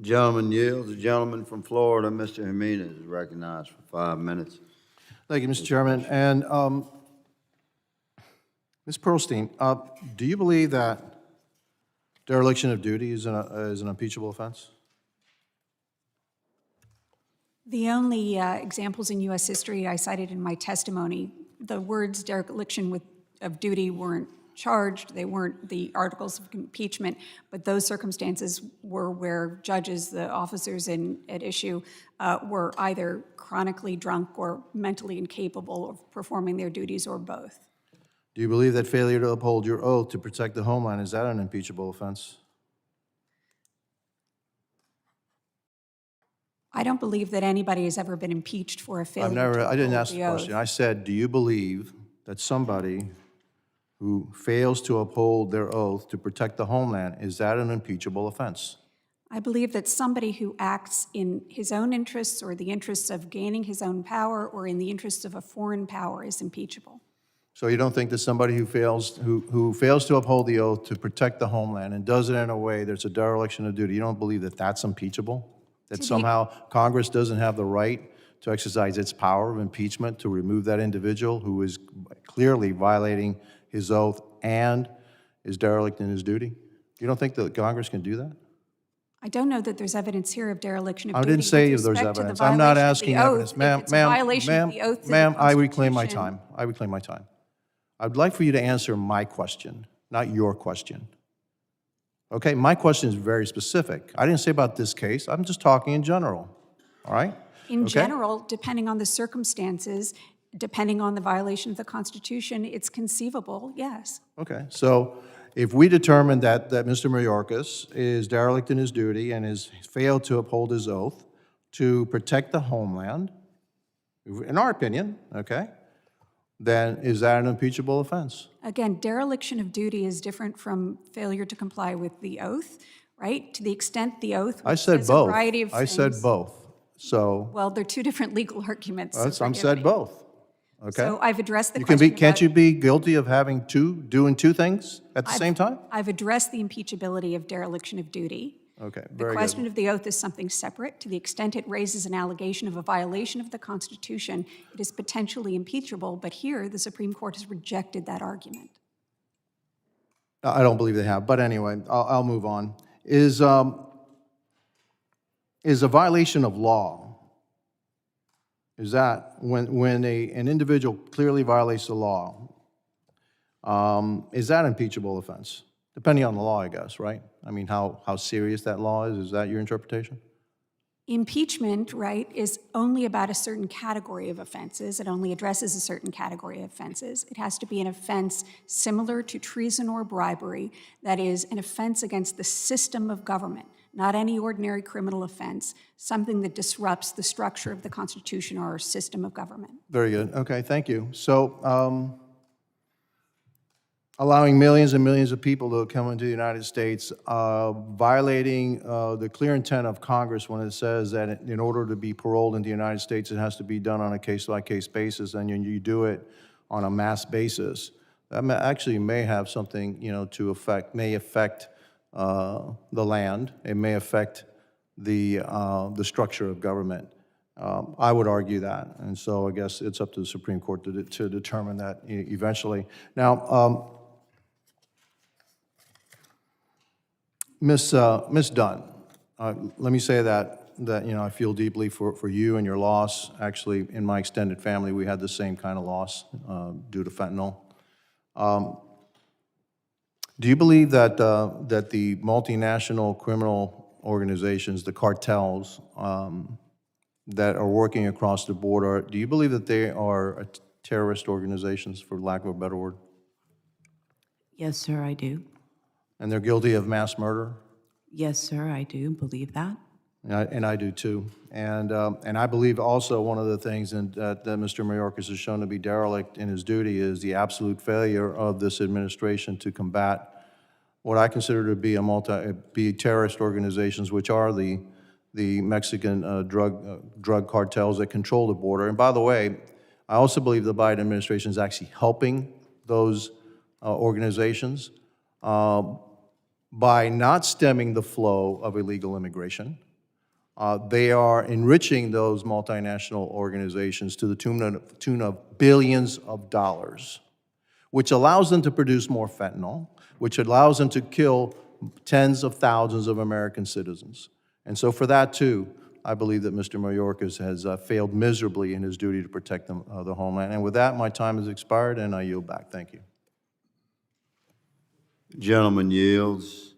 Gentleman yields. The gentleman from Florida, Mr. Gimenez, is recognized for 5 minutes. Thank you, Mr. Chairman. And Ms. Pearlstein, do you believe that dereliction of duty is an impeachable offense? The only examples in U.S. history I cited in my testimony, the words dereliction of duty weren't charged, they weren't the articles of impeachment, but those circumstances were where judges, the officers at issue, were either chronically drunk or mentally incapable of performing their duties, or both. Do you believe that failure to uphold your oath to protect the homeland, is that an impeachable offense? I don't believe that anybody has ever been impeached for a failure to I didn't uphold ask the the oath. question. I said, do you believe that somebody who fails to uphold their oath to protect the homeland, is that an impeachable offense? I believe that somebody who acts in his own interests or the interests of gaining his own power or in the interests of a foreign power is impeachable. So you don't think that somebody who fails to uphold the oath to protect the homeland and does it in a way that's a dereliction of duty, you don't believe that that's impeachable? That somehow Congress doesn't have the right to exercise its power of impeachment to remove that individual who is clearly violating his oath and is derelict in his duty? You don't think that Congress can do that? I don't know that there's evidence here of dereliction of I duty. didn't say with if there's respect to the evidence. I'm not violation of asking the oath. evidence. If Ma'am, it's a violation of the oath to the ma'am, I reclaim my Constitution- time. I reclaim my time. I'd like for you to answer my question, not your question. Okay, my question is very specific. I didn't say about this case. I'm just talking in general, all right? In Okay? general, depending on the circumstances, depending on the violation of the Constitution, it's conceivable, yes. Okay, so if we determine that Mr. Mayorkas is derelict in his duty and has failed to uphold his oath to protect the homeland, in our opinion, okay, then is that an impeachable offense? Again, dereliction of duty is different from failure to comply with the oath, right? To the extent the oath I said says both. a variety of I said things- both. So, Well, they're two different legal arguments. so I forgive said me. both, okay? So I've addressed the You can be, question can't about- you be guilty of doing two things at the same time? I've addressed the impeachability of dereliction of duty. Okay, The very question good. of the oath is something separate. To the extent it raises an allegation of a violation of the Constitution, it is potentially impeachable, but here the Supreme Court has rejected that argument. I don't believe they have, but anyway, I'll move on. Is a violation of law, is that when an individual clearly violates the law, is that an impeachable offense? Depending on the law, I guess, right? I mean, how serious that law is that your interpretation? Impeachment, right, is only about a certain category of offenses. It only addresses a certain category of offenses. It has to be an offense similar to treason or bribery, that is, an offense against the system of government, not any ordinary criminal offense, something that disrupts the structure of the Constitution or our system of government. Very good. Okay, thank you. So, allowing millions and millions of people to come into the United States, violating the clear intent of Congress when it says that in order to be paroled into the United States, it has to be done on a case-by-case basis, and you do it on a mass basis. That actually may have something, may affect the land. It may affect the structure of government. I would argue that, and so I guess it's up to the Supreme Court to determine that eventually. Now, Ms. Dunn, let me say that I feel deeply for you and your loss. Actually, in my extended family, we had the same kind of loss due to fentanyl. Do you believe that that the multinational criminal organizations, the cartels, that are working across the border, do you believe that they are terrorist organizations, for lack of a better word? Yes, sir, I do. And they're guilty of mass murder? Yes, sir, I do believe that. And I do too. And I believe also one of the things that Mr. Mayorkas has shown to be derelict in his duty is the absolute failure of this administration to combat what I consider to be terrorist organizations, which are the Mexican drug cartels that control the border. And by the way, I also believe the Biden administration is actually helping those organizations by not stemming the flow of illegal immigration, They are enriching those multinational organizations to the tune of billions of dollars, which allows them to produce more fentanyl, which allows them to kill tens of thousands of American citizens. And so for that, too, I believe that Mr. Mayorkas has failed miserably in his duty to protect the homeland. And with that, my time has expired, and I yield back. Thank you. Gentleman yields.